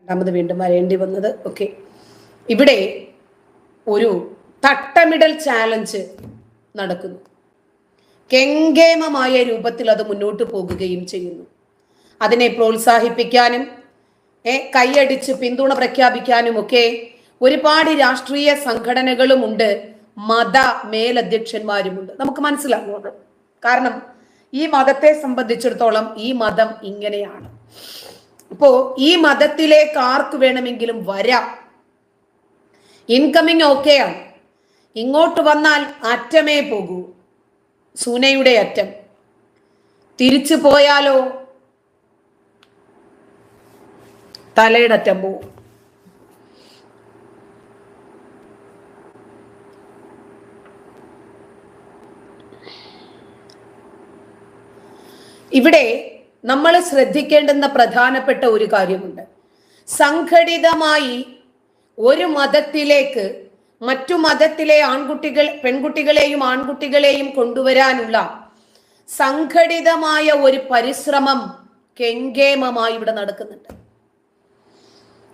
രണ്ടാമത് വീണ്ടും വരേണ്ടി വന്നത്. ഓക്കെ, ഇവിടെ ഒരു തട്ടമിടൽ ചാലഞ്ച് നടക്കുന്നു. കെങ്കേമമായ രൂപത്തിൽ അത് മുന്നോട്ട് പോകുകയും ചെയ്യുന്നു. അതിനെ പ്രോത്സാഹിപ്പിക്കാനും കൈയടിച്ച് പിന്തുണ പ്രഖ്യാപിക്കാനും ഒക്കെ ഒരുപാട് രാഷ്ട്രീയ സംഘടനകളുമുണ്ട്, മത മേലധ്യക്ഷന്മാരുമുണ്ട്. നമുക്ക് മനസ്സിലാകുന്നത് കാരണം ഈ മതത്തെ സംബന്ധിച്ചിടത്തോളം ഈ മതം ഇങ്ങനെയാണ്. അപ്പോ ഈ മതത്തിലേക്ക് ആർക്ക് വേണമെങ്കിലും വരാം. ഇൻകമിങ് ഓക്കെയാണ്. ഇങ്ങോട്ട് വന്നാൽ അറ്റമേ പോകൂ, സൂനയുടെ അറ്റം. തിരിച്ചു പോയാലോ തലയുടെ അറ്റം പോവും. ഇവിടെ നമ്മൾ ശ്രദ്ധിക്കേണ്ടുന്ന പ്രധാനപ്പെട്ട ഒരു കാര്യമുണ്ട്. സംഘടിതമായി ഒരു മതത്തിലേക്ക് മറ്റു മതത്തിലെ പെൺകുട്ടികളെയും ആൺകുട്ടികളെയും കൊണ്ടുവരാനുള്ള സംഘടിതമായ ഒരു പരിശ്രമം കെങ്കേമമായി ഇവിടെ നടക്കുന്നുണ്ട്.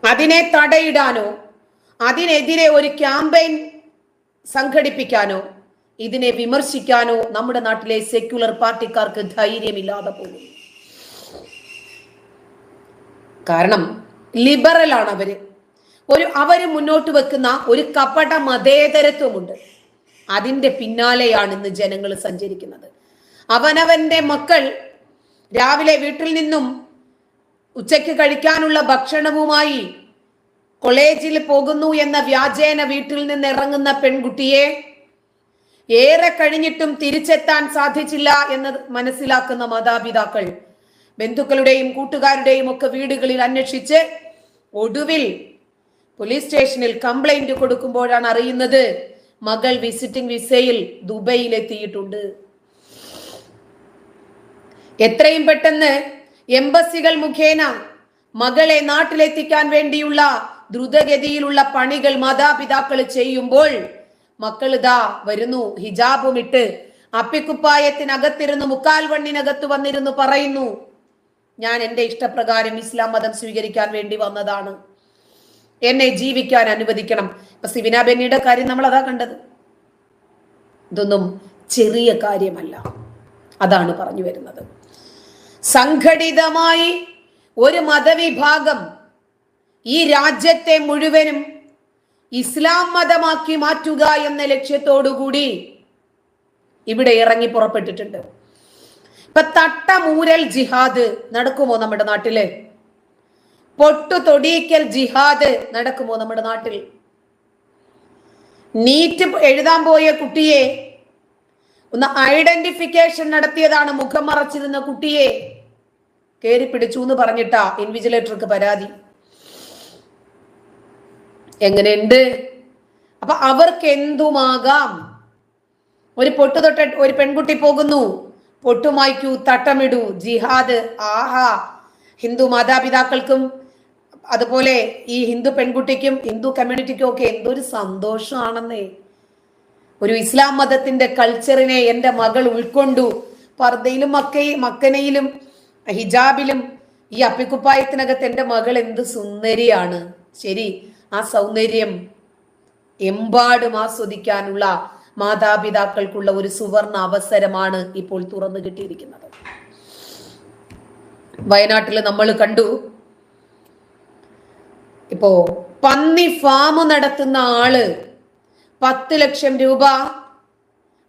അതിനെ തടയിടാനോ അതിനെതിരെ ഒരു ക്യാമ്പയിൻ സംഘടിപ്പിക്കാനോ ഇതിനെ വിമർശിക്കാനോ നമ്മുടെ നാട്ടിലെ സെക്യുലർ പാർട്ടിക്കാർക്ക് ധൈര്യമില്ലാതെ പോകും. കാരണം ലിബറലാണ് അവര് മുന്നോട്ട് വെക്കുന്ന ഒരു കപട മതേതരത്വമുണ്ട്. അതിന്റെ പിന്നാലെയാണ് ഇന്ന് ജനങ്ങൾ സഞ്ചരിക്കുന്നത്. അവനവന്റെ മക്കൾ രാവിലെ വീട്ടിൽ നിന്നും ഉച്ചയ്ക്ക് കഴിക്കാനുള്ള ഭക്ഷണവുമായി കോളേജിൽ പോകുന്നു എന്ന വ്യാജേന വീട്ടിൽ നിന്ന് ഇറങ്ങുന്ന പെൺകുട്ടിയെ ഏറെ കഴിഞ്ഞിട്ടും തിരിച്ചെത്താൻ സാധിച്ചില്ല എന്ന് മനസ്സിലാക്കുന്ന മാതാപിതാക്കൾ ബന്ധുക്കളുടെയും കൂട്ടുകാരുടെയും ഒക്കെ വീടുകളിൽ അന്വേഷിച്ച് ഒടുവിൽ പോലീസ് സ്റ്റേഷനിൽ കംപ്ലൈന്റ് കൊടുക്കുമ്പോഴാണ് അറിയുന്നത് മകൾ വിസിറ്റിംഗ് വിസയിൽ ദുബൈയിൽ എത്തിയിട്ടുണ്ട്. എത്രയും പെട്ടെന്ന് എംബസികൾ മുഖേന മകളെ നാട്ടിലെത്തിക്കാൻ വേണ്ടിയുള്ള ദ്രുതഗതിയിലുള്ള പണികൾ മാതാപിതാക്കൾ ചെയ്യുമ്പോൾ മക്കൾ ഇതാ വരുന്നു, ഹിജാബും ഇട്ട് അപ്പിക്കുപ്പായത്തിനകത്തിരുന്ന് മുക്കാൽ വണ്ണിനകത്ത് വന്നിരുന്നു പറയുന്നു, ഞാൻ എൻ്റെ ഇഷ്ടപ്രകാരം ഇസ്ലാം മതം സ്വീകരിക്കാൻ വേണ്ടി വന്നതാണ്, എന്നെ ജീവിക്കാൻ അനുവദിക്കണം. ഇപ്പൊ സിബിന ബെന്നിയുടെ കാര്യം നമ്മൾ അതാ കണ്ടത്. ഇതൊന്നും ചെറിയ കാര്യമല്ല. അതാണ് പറഞ്ഞു വരുന്നത്. സംഘടിതമായി ഒരു മതവിഭാഗം ഈ രാജ്യത്തെ മുഴുവനും ഇസ്ലാം മതമാക്കി മാറ്റുക എന്ന ലക്ഷ്യത്തോടുകൂടി ഇവിടെ ഇറങ്ങി പുറപ്പെട്ടിട്ടുണ്ട്. ഇപ്പൊ തട്ടമൂരൽ ജിഹാദ് നടക്കുമോ നമ്മുടെ നാട്ടില്? പൊട്ടു തൊടിയിക്കൽ ജിഹാദ് നടക്കുമോ നമ്മുടെ നാട്ടിൽ? നീറ്റ് എഴുതാൻ പോയ കുട്ടിയെ ഒന്ന് ഐഡന്റിഫിക്കേഷൻ നടത്തിയതാണ്, മുഖം മറച്ചിരുന്ന കുട്ടിയെ കയറി പിടിച്ചു എന്ന് പറഞ്ഞിട്ടാ ഇൻവിജിലേറ്റർക്ക് പരാതി. എങ്ങനെയുണ്ട്? അപ്പൊ അവർക്ക് എന്തുമാകാം. ഒരു പൊട്ടു തൊട്ട ഒരു പെൺകുട്ടി പോകുന്നു, പൊട്ടുമായ്ക്കൂ, തട്ടമിടൂ, ജിഹാദ്. ആഹാ, ഹിന്ദു മാതാപിതാക്കൾക്കും അതുപോലെ ഈ ഹിന്ദു പെൺകുട്ടിക്കും ഹിന്ദു കമ്മ്യൂണിറ്റിക്കും ഒക്കെ എന്തൊരു സന്തോഷമാണെന്നേ. ഒരു ഇസ്ലാം മതത്തിന്റെ കൾച്ചറിനെ എൻ്റെ മകൾ ഉൾക്കൊണ്ടു. പർദ്ദയിലും മക്കനയിലും ഹിജാബിലും ഈ അപ്പിക്കുപ്പായത്തിനകത്ത് എൻ്റെ മകൾ എന്ത് സുന്ദരിയാണ്. ശരി, ആ സൗന്ദര്യം എമ്പാടും ആസ്വദിക്കാനുള്ള മാതാപിതാക്കൾക്കുള്ള ഒരു സുവർണ അവസരമാണ് ഇപ്പോൾ തുറന്നു കിട്ടിയിരിക്കുന്നത്. വയനാട്ടിൽ നമ്മൾ കണ്ടു, ഇപ്പോ പന്നി ഫാം നടത്തുന്ന ആള് 10 ലക്ഷം രൂപ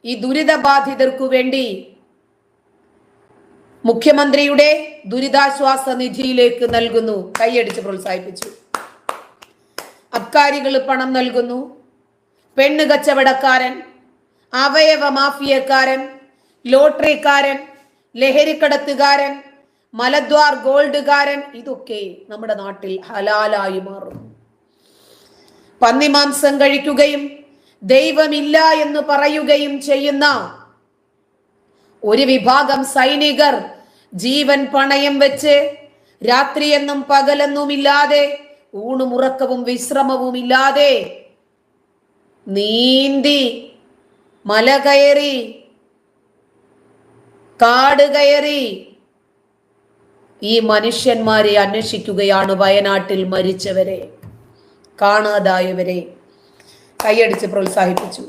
ഈ ദുരിതബാധിതർക്കു വേണ്ടി മുഖ്യമന്ത്രിയുടെ ദുരിതാശ്വാസ നിധിയിലേക്ക് നൽകുന്നു. കൈയടിച്ച് പ്രോത്സാഹിപ്പിച്ചു. അബ്കാരികൾ പണം നൽകുന്നു. പെണ്ണ് കച്ചവടക്കാരൻ, അവയവ മാഫിയക്കാരൻ, ലോട്ടറിക്കാരൻ, ലഹരിക്കടത്തുകാരൻ, മലദ്വാർ ഗോൾഡുകാരൻ, ഇതൊക്കെ നമ്മുടെ നാട്ടിൽ ഹലാലായി മാറും. പന്നിമാംസം കഴിക്കുകയും ദൈവമില്ല എന്ന് പറയുകയും ചെയ്യുന്ന ഒരു വിഭാഗം സൈനികർ ജീവൻ പണയം വെച്ച് രാത്രിയെന്നും പകലെന്നുമില്ലാതെ ഊണുമുറക്കവും വിശ്രമവും ഇല്ലാതെ നീന്തി മല കയറി കാട് കയറി ഈ മനുഷ്യന്മാരെ അന്വേഷിക്കുകയാണ്. വയനാട്ടിൽ മരിച്ചവരെ, കാണാതായവരെ കൈയടിച്ച് പ്രോത്സാഹിപ്പിച്ചു.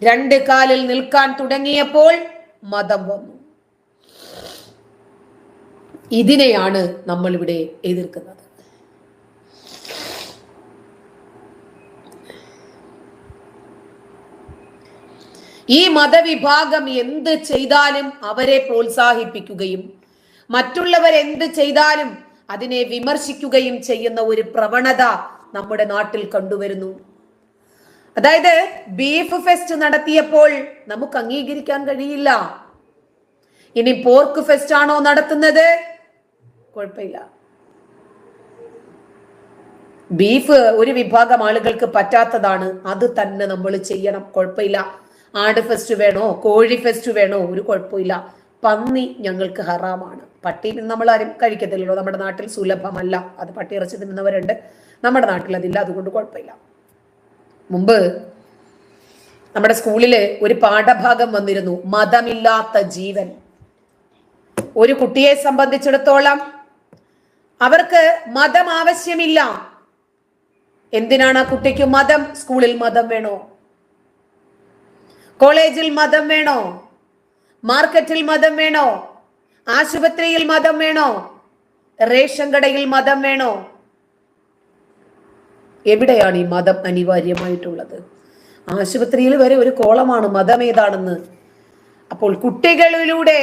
2 കാലിൽ നിൽക്കാൻ തുടങ്ങിയപ്പോൾ മതം വന്നു. ഇതിനെയാണ് നമ്മൾ ഇവിടെ എതിർക്കുന്നത്. ഈ മതവിഭാഗം എന്ത് ചെയ്താലും അവരെ പ്രോത്സാഹിപ്പിക്കുകയും മറ്റുള്ളവർ എന്ത് ചെയ്താലും അതിനെ വിമർശിക്കുകയും ചെയ്യുന്ന ഒരു പ്രവണത നമ്മുടെ നാട്ടിൽ കണ്ടുവരുന്നു. അതായത് ബീഫ് ഫെസ്റ്റ് നടത്തിയപ്പോൾ നമുക്ക് അംഗീകരിക്കാൻ കഴിയില്ല. ഇനി പോർക്ക് ഫെസ്റ്റ് ആണോ നടത്തുന്നത്, കുഴപ്പമില്ല. ബീഫ് ഒരു വിഭാഗം ആളുകൾക്ക് പറ്റാത്തതാണ്, അത് തന്നെ നമ്മൾ ചെയ്യണം, കുഴപ്പമില്ല. ആട് ഫെസ്റ്റ് വേണോ, കോഴി ഫെസ്റ്റ് വേണോ, ഒരു കുഴപ്പമില്ല. പന്നി ഞങ്ങൾക്ക് ഹറാമാണ്. പട്ടി നമ്മൾ ആരും കഴിക്കത്തില്ലല്ലോ, നമ്മുടെ നാട്ടിൽ സുലഭമല്ല. അത് പട്ടി ഇറച്ചി തിന്നുന്നവരുണ്ട്, നമ്മുടെ നാട്ടിൽ അതില്ല, അതുകൊണ്ട് കുഴപ്പമില്ല. മുമ്പ് നമ്മുടെ സ്കൂളില് ഒരു പാഠഭാഗം വന്നിരുന്നു, മതമില്ലാത്ത ജീവൻ. ഒരു കുട്ടിയെ സംബന്ധിച്ചിടത്തോളം അവർക്ക് മതം ആവശ്യമില്ല. എന്തിനാണ് ആ കുട്ടിക്ക് മതം? സ്കൂളിൽ മതം വേണോ, കോളേജിൽ മതം വേണോ, മാർക്കറ്റിൽ മതം വേണോ, ആശുപത്രിയിൽ മതം വേണോ, റേഷൻ കടയിൽ മതം വേണോ? എവിടെയാണ് ഈ മതം അനിവാര്യമായിട്ടുള്ളത്? ആശുപത്രിയിൽ വരെ ഒരു കോളമാണ് മതം ഏതാണെന്ന്. അപ്പോൾ കുട്ടികളിലൂടെ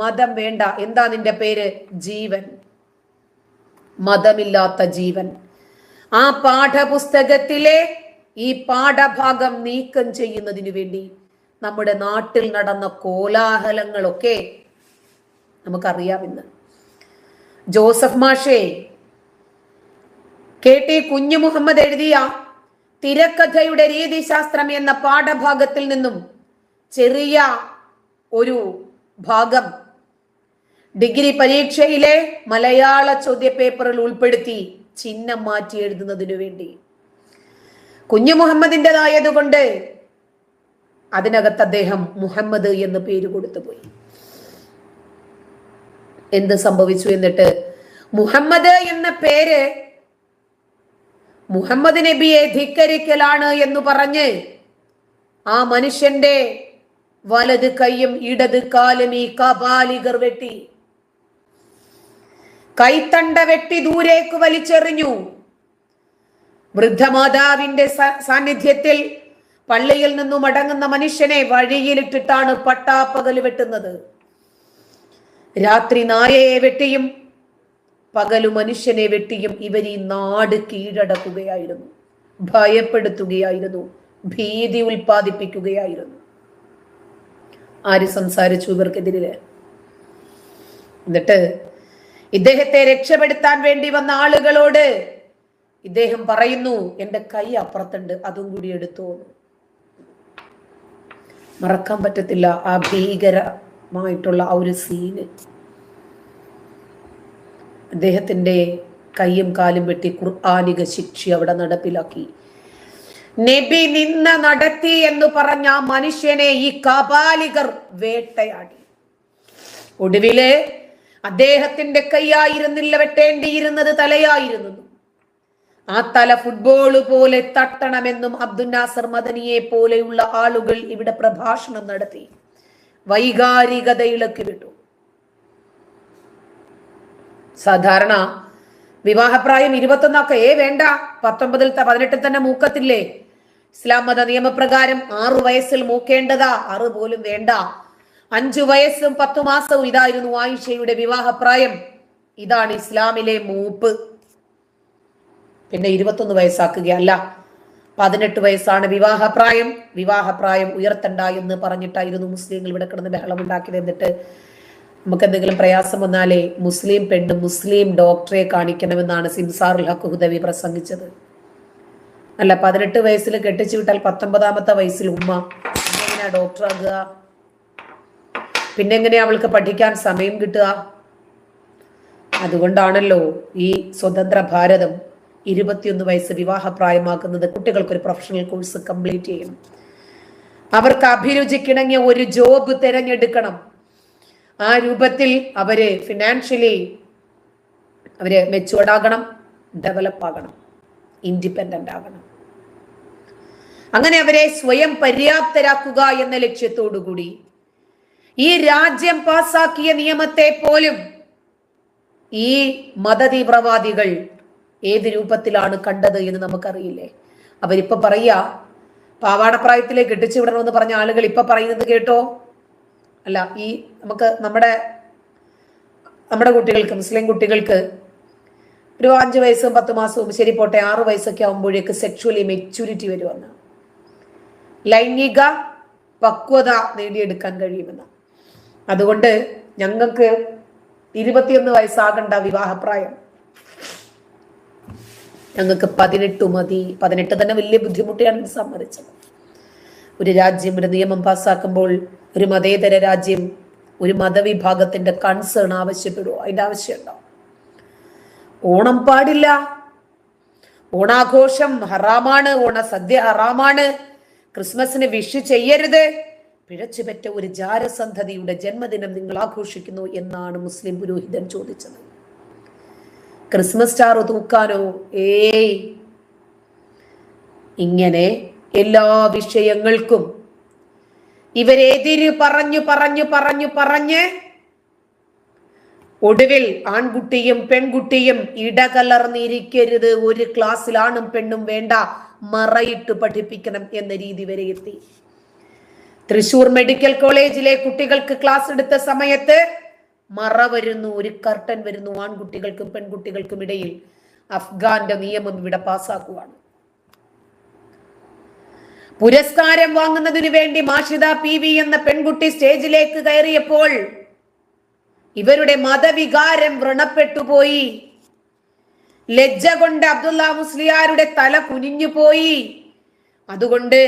മതം വേണ്ട. എന്താ നിന്റെ പേര്? ജീവൻ, മതമില്ലാത്ത ജീവൻ. ആ പാഠപുസ്തകത്തിലെ ഈ പാഠഭാഗം നീക്കം ചെയ്യുന്നതിന് വേണ്ടി നമ്മുടെ നാട്ടിൽ നടന്ന കോലാഹലങ്ങളൊക്കെ നമുക്കറിയാമെന്ന്. ജോസഫ് മാഷേ, KT കുഞ്ഞുമുഹമ്മദ് എഴുതിയ തിരക്കഥയുടെ രീതിശാസ്ത്രം എന്ന പാഠഭാഗത്തിൽ നിന്നും ചെറിയ ഒരു ഭാഗം ഡിഗ്രി പരീക്ഷയിലെ മലയാള ചോദ്യപേപ്പറിൽ ഉൾപ്പെടുത്തി ചിഹ്നം മാറ്റി എഴുതുന്നതിനു വേണ്ടി. കുഞ്ഞു മുഹമ്മദിൻ്റെതായതുകൊണ്ട് അതിനകത്ത് അദ്ദേഹം മുഹമ്മദ് എന്ന് പേര് കൊടുത്തുപോയി. എന്ത് സംഭവിച്ചു? എന്നിട്ട് മുഹമ്മദ് എന്ന പേര് മുഹമ്മദ് നബിയെ ധിക്കരിക്കലാണ് എന്ന് പറഞ്ഞ് ആ മനുഷ്യന്റെ വലത് കൈയും ഇടത് കാലും ഈ കപാലികർ വെട്ടി, കൈത്തണ്ട വെട്ടി ദൂരേക്ക് വലിച്ചെറിഞ്ഞു. വൃദ്ധമാതാവിന്റെ സാന്നിധ്യത്തിൽ പള്ളിയിൽ നിന്നും മടങ്ങുന്ന മനുഷ്യനെ വഴിയിലിട്ടിട്ടാണ് പട്ടാപ്പകല് വെട്ടുന്നത്. രാത്രി നായയെ വെട്ടിയും പകലു മനുഷ്യനെ വെട്ടിയും ഇവർ ഈ നാട് കീഴടക്കുകയായിരുന്നു, ഭയപ്പെടുത്തുകയായിരുന്നു, ഭീതി ഉൽപ്പാദിപ്പിക്കുകയായിരുന്നു. ആര് സംസാരിച്ചു ഇവർക്കെതിരെ? എന്നിട്ട് ഇദ്ദേഹത്തെ രക്ഷപ്പെടുത്താൻ വേണ്ടി വന്ന ആളുകളോട് ഇദ്ദേഹം പറയുന്നു, എന്റെ കൈ അപ്പുറത്തുണ്ട്, അതും കൂടി എടുത്തോ. മറക്കാൻ പറ്റത്തില്ല ആ ഭീകരമായിട്ടുള്ള ആ ഒരു സീന്. അദ്ദേഹത്തിന്റെ കൈയും കാലും വെട്ടി ഖുർആനിക ശിക്ഷ അവിടെ നടപ്പിലാക്കി. നബി നിന്ന നടത്തി എന്ന് പറഞ്ഞ ആ മനുഷ്യനെ ഈ കപാലികർ വേട്ടയാടി. ഒടുവില് അദ്ദേഹത്തിന്റെ കൈയായിരുന്നില്ല വെട്ടേണ്ടിയിരുന്നത്, തലയായിരുന്നു. ആ തല ഫുട്ബോൾ പോലെ തട്ടണമെന്നും അബ്ദുൽ നാസർ മദനിയെ പോലെയുള്ള ആളുകൾ ഇവിടെ പ്രഭാഷണം നടത്തി വൈകാരികത ഇളക്കി വിട്ടു. സാധാരണ വിവാഹപ്രായം 21 വേണ്ട, 19 18 തന്നെ മൂക്കത്തില്ലേ? ഇസ്ലാം മത നിയമപ്രകാരം 6 വയസ്സിൽ മൂക്കേണ്ടതാ, 6 പോലും വേണ്ട. 5 വയസ്സും 10 മാസവും ഇതായിരുന്നു ആയിഷയുടെ വിവാഹപ്രായം. ഇതാണ് ഇസ്ലാമിലെ മൂപ്പ്. പിന്നെ 21 വയസ്സാക്കുകയല്ല, 18 വയസ്സാണ് വിവാഹപ്രായം. വിവാഹപ്രായം ഉയർത്തണ്ട എന്ന് പറഞ്ഞിട്ടായിരുന്നു മുസ്ലിങ്ങൾ ഇവിടെ കിടന്ന് ബഹളം ഉണ്ടാക്കിയത്. എന്നിട്ട് നമുക്ക് എന്തെങ്കിലും പ്രയാസം വന്നാലേ മുസ്ലിം പെണ്ണ് മുസ്ലിം ഡോക്ടറെ കാണിക്കണമെന്നാണ് സിംസാറുൽ ഹക്ക് ഹുദവി പ്രസംഗിച്ചത്. അല്ല, 18 വയസ്സിൽ കെട്ടിച്ചു വിട്ടാൽ 19ാമത്തെ വയസ്സിൽ ഉമ്മ എങ്ങനെയാ ഡോക്ടറാകുക? പിന്നെ എങ്ങനെയാ അവൾക്ക് പഠിക്കാൻ സമയം കിട്ടുക? അതുകൊണ്ടാണല്ലോ ഈ സ്വതന്ത്ര ഭാരതം 21 വയസ്സ് വിവാഹപ്രായമാക്കുന്നത്. കുട്ടികൾക്കൊരു പ്രൊഫഷണൽ കോഴ്സ് കംപ്ലീറ്റ് ചെയ്യണം, അവർക്ക് അഭിരുചിക്കിണങ്ങിയ ഒരു ജോബ് തിരഞ്ഞെടുക്കണം. ആ രൂപത്തിൽ അവര് ഫിനാൻഷ്യലി അവര് മെച്ചുവേർഡ് ആകണം, ഡെവലപ്പ് ആകണം, ഇൻഡിപെൻഡന്റ് ആകണം. അങ്ങനെ അവരെ സ്വയം പര്യാപ്തരാക്കുക എന്ന ലക്ഷ്യത്തോടുകൂടി ഈ രാജ്യം പാസാക്കിയ നിയമത്തെ പോലും ഈ മതതീവ്രവാദികൾ ഏത് രൂപത്തിലാണ് കണ്ടത് എന്ന് നമുക്കറിയില്ലേ. അവരിപ്പൊ പറയാ പാവാടപ്രായത്തിലേക്ക് കെട്ടിച്ചു വിടണമെന്ന് പറഞ്ഞ ആളുകൾ ഇപ്പൊ പറയുന്നത് കേട്ടോ. അല്ല, ഈ നമ്മുടെ കുട്ടികൾക്ക്, മുസ്ലിം കുട്ടികൾക്ക് ഒരു 5 വയസ്സും 10 മാസവും ശരി പോട്ടെ 6 വയസ്സൊക്കെ ആകുമ്പോഴേക്ക് സെക്ഷുവലി മെച്യൂരിറ്റി വരുമെന്ന്, ലൈംഗിക പക്വത നേടിയെടുക്കാൻ കഴിയുമെന്ന്. അതുകൊണ്ട് ഞങ്ങൾക്ക് 21 വയസ്സാകണ്ട വിവാഹപ്രായം, ഞങ്ങൾക്ക് 18 മതി. 18 തന്നെ വലിയ ബുദ്ധിമുട്ടിയാണ് സമ്മതിച്ചത്. ഒരു രാജ്യം ഒരു നിയമം പാസ്സാക്കുമ്പോൾ ഒരു മതേതര രാജ്യം ഒരു മതവിഭാഗത്തിന്റെ കൺസേൺ ആവശ്യപ്പെടുമോ? അതിന്റെ ആവശ്യമുണ്ടോ? ഓണം പാടില്ല, ഓണാഘോഷം ഹറാമാണ്, ഓണസദ്യ ഹറാമാണ്, ക്രിസ്മസിന് വിഷ് ചെയ്യരുത്, പിഴച്ചുപറ്റ ഒരു ജാരസന്ധതിയുടെ ജന്മദിനം നിങ്ങൾ ആഘോഷിക്കുന്നു എന്നാണ് മുസ്ലിം പുരോഹിതൻ ചോദിച്ചത്. ക്രിസ്മസ് സ്റ്റാർ തൂക്കാനോ? ഇങ്ങനെ എല്ലാ വിഷയങ്ങൾക്കും ഇവരെതിര് പറഞ്ഞ് ഒടുവിൽ ആൺകുട്ടിയും പെൺകുട്ടിയും ഇടകലർന്നിരിക്കരുത്, ഒരു ക്ലാസ്സിൽ ആണും പെണ്ണും വേണ്ട, മറയിട്ട് പഠിപ്പിക്കണം എന്ന രീതി വരെ എത്തി. തൃശൂർ മെഡിക്കൽ കോളേജിലെ കുട്ടികൾക്ക് ക്ലാസ് എടുത്ത സമയത്ത് മറ വരുന്നു, ഒരു കർട്ടൻ വരുന്നു ആൺകുട്ടികൾക്കും പെൺകുട്ടികൾക്കും ഇടയിൽ. അഫ്ഗാന്റെ നിയമം ഇവിടെ പാസ്സാക്കുവാണ്. പുരസ്കാരം വാങ്ങുന്നതിന് വേണ്ടി മാഷിദ PV എന്ന പെൺകുട്ടി സ്റ്റേജിലേക്ക് കയറിയപ്പോൾ ഇവരുടെ മതവികാരം വ്രണപ്പെട്ടുപോയി. ലജ്ജ കൊണ്ട് അബ്ദുള്ള മുസ്ലിയാരുടെ തല കുനിഞ്ഞു പോയി. അതുകൊണ്ട്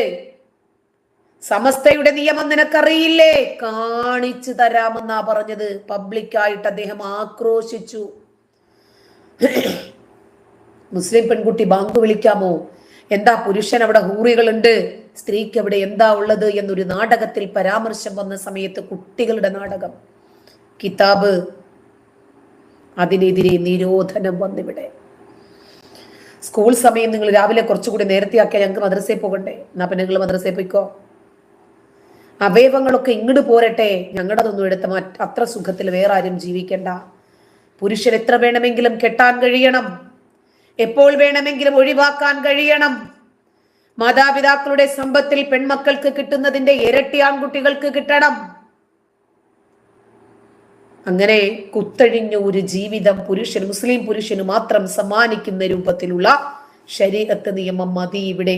സമസ്തയുടെ നിയമം നിനക്കറിയില്ലേ, കാണിച്ചു തരാമെന്നാ പറഞ്ഞത്. പബ്ലിക്കായിട്ട് അദ്ദേഹം ആക്രോശിച്ചു. മുസ്ലിം പെൺകുട്ടി ബാങ്ക് വിളിക്കാമോ? എന്താ പുരുഷൻ അവിടെ ഹൂറികളുണ്ട്, സ്ത്രീക്ക് അവിടെ എന്താ ഉള്ളത് എന്നൊരു നാടകത്തിൽ പരാമർശം വന്ന സമയത്ത്, കുട്ടികളുടെ നാടകം, കിതാബ്, അതിനെതിരെ നിരോധനം വന്നിവിടെ. സ്കൂൾ സമയം നിങ്ങൾ രാവിലെ കുറച്ചുകൂടി നേരത്തെ ആക്കിയാൽ ഞങ്ങൾക്ക് മദ്രസയിൽ പോകണ്ടേ? എന്നാ പിന്നെ നിങ്ങൾ മദ്രസയിൽ പോയിക്കോ. അവയവങ്ങളൊക്കെ ഇങ്ങോട്ട് പോരട്ടെ, ഞങ്ങളുടെതൊന്നും എടുത്ത അത്ര സുഖത്തിൽ വേറെ ആരും ജീവിക്കണ്ട. പുരുഷൻ എത്ര വേണമെങ്കിലും കെട്ടാൻ കഴിയണം, എപ്പോൾ വേണമെങ്കിലും ഒഴിവാക്കാൻ കഴിയണം. മാതാപിതാക്കളുടെ സമ്പത്തിൽ പെൺമക്കൾക്ക് കിട്ടുന്നതിന്റെ ഇരട്ടി ആൺകുട്ടികൾക്ക് കിട്ടണം. അങ്ങനെ കുത്തഴിഞ്ഞ ഒരു ജീവിതം മുസ്ലിം പുരുഷന് മാത്രം സമ്മാനിക്കുന്ന രൂപത്തിലുള്ള ശരീഅത്ത് നിയമം മതി ഇവിടെ.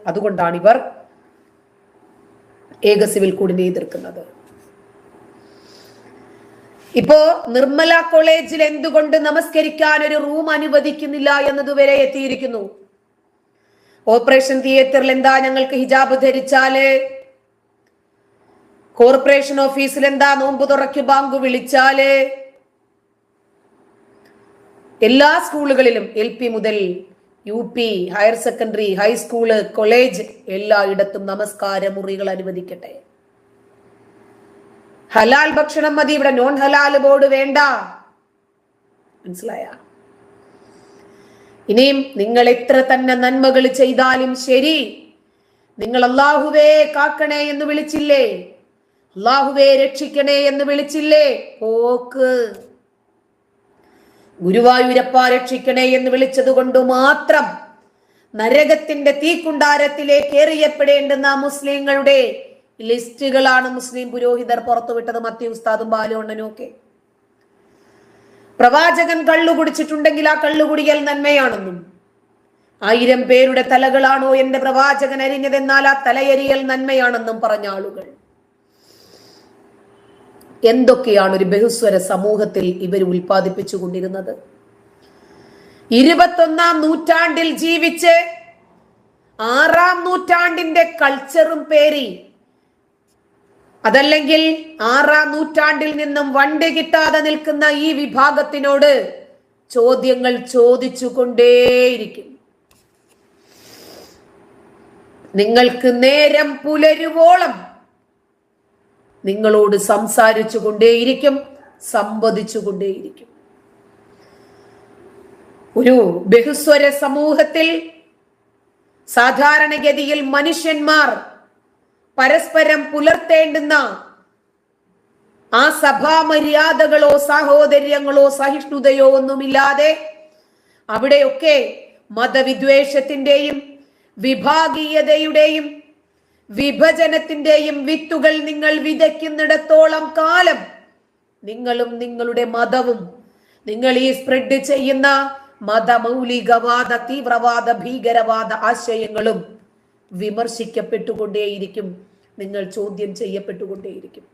അതുകൊണ്ടാണ് ഇവർ ഏക സിവിൽ കോഡിനെ എതിർക്കുന്നത്. ഇപ്പോ നിർമ്മല കോളേജിൽ എന്തുകൊണ്ട് നമസ്കരിക്കാൻ ഒരു റൂം അനുവദിക്കുന്നില്ല എന്നതുവരെ എത്തിയിരിക്കുന്നു. ഓപ്പറേഷൻ തിയേറ്ററിൽ എന്താ ഞങ്ങൾക്ക് ഹിജാബ് ധരിച്ചാല്, കോർപ്പറേഷൻ ഓഫീസിൽ എന്താ നോമ്പ് തുറക്ക് ബാങ്ക് വിളിച്ചാല്, എല്ലാ സ്കൂളുകളിലും LP മുതൽ UP, higher secondary, high school, college എല്ലായിടത്തും നമസ്കാര മുറികൾ അനുവദിക്കട്ടെ. ഹലാൽ ഭക്ഷണം മതി, ഇവിടെ നോൺ ഹലാൽ ബോർഡ് വേണ്ട. മനസ്സിലായ? ഇനിയും നിങ്ങൾ എത്ര തന്നെ നന്മകൾ ചെയ്താലും ശരി, നിങ്ങൾ അല്ലാഹുവേ കാക്കണേ എന്ന് വിളിച്ചില്ലേ, അല്ലാഹുവേ രക്ഷിക്കണേ എന്ന് വിളിച്ചില്ലേ, പോക്ക്. ഗുരുവായൂരപ്പ രക്ഷിക്കണേ എന്ന് വിളിച്ചത് കൊണ്ട് മാത്രം നരകത്തിന്റെ തീക്കുണ്ടാരത്തിലേക്ക് എറിയപ്പെടേണ്ടുന്ന മുസ്ലിങ്ങളുടെ ലിസ്റ്റുകളാണ് മുസ്ലിം പുരോഹിതർ പുറത്തുവിട്ടത്. മത്തി ഉസ്താദും ബാലുണ്ണനും ഒക്കെ. പ്രവാചകൻ കള്ളു കുടിച്ചിട്ടുണ്ടെങ്കിൽ ആ കള്ളുകുടിയൽ നന്മയാണെന്നും, 1000 പേരുടെ തലകളാണോ എന്റെ പ്രവാചകൻ അരിഞ്ഞതെന്നാൽ ആ തലയരിയൽ നന്മയാണെന്നും പറഞ്ഞ ആളുകൾ. എന്തൊക്കെയാണ് ഒരു ബഹുസ്വര സമൂഹത്തിൽ ഇവർ ഉൽപ്പാദിപ്പിച്ചു കൊണ്ടിരുന്നത്? 21ാം നൂറ്റാണ്ടിൽ ജീവിച്ച് 6ാം നൂറ്റാണ്ടിന്റെ കൾച്ചറും പേരി, അതല്ലെങ്കിൽ 6ാം നൂറ്റാണ്ടിൽ നിന്നും വണ്ടി കിട്ടാതെ നിൽക്കുന്ന ഈ വിഭാഗത്തിനോട് ചോദ്യങ്ങൾ ചോദിച്ചു കൊണ്ടേയിരിക്കും. നിങ്ങൾക്ക് നേരം പുലരുവോളം നിങ്ങളോട് സംസാരിച്ചു കൊണ്ടേയിരിക്കും, സംവദിച്ചു കൊണ്ടേയിരിക്കും. ഒരു ബഹുസ്വര സമൂഹത്തിൽ സാധാരണഗതിയിൽ മനുഷ്യന്മാർ പരസ്പരം പുലർത്തേണ്ടുന്ന ആ സഭാ മര്യാദകളോ സാഹോദര്യങ്ങളോ സഹിഷ്ണുതയോ ഒന്നുമില്ലാതെ അവിടെയൊക്കെ മതവിദ്വേഷത്തിന്റെയും വിഭാഗീയതയുടെയും വിഭജനത്തിന്റെയും വിത്തുകൾ നിങ്ങൾ വിതയ്ക്കുന്നിടത്തോളം കാലം നിങ്ങളും നിങ്ങളുടെ മതവും നിങ്ങൾ ഈ സ്പ്രെഡ് ചെയ്യുന്ന മതമൗലികവാദ തീവ്രവാദ ഭീകരവാദ ആശയങ്ങളും വിമർശിക്കപ്പെട്ടുകൊണ്ടേയിരിക്കും, നിങ്ങൾ ചോദ്യം ചെയ്യപ്പെട്ടുകൊണ്ടേയിരിക്കും.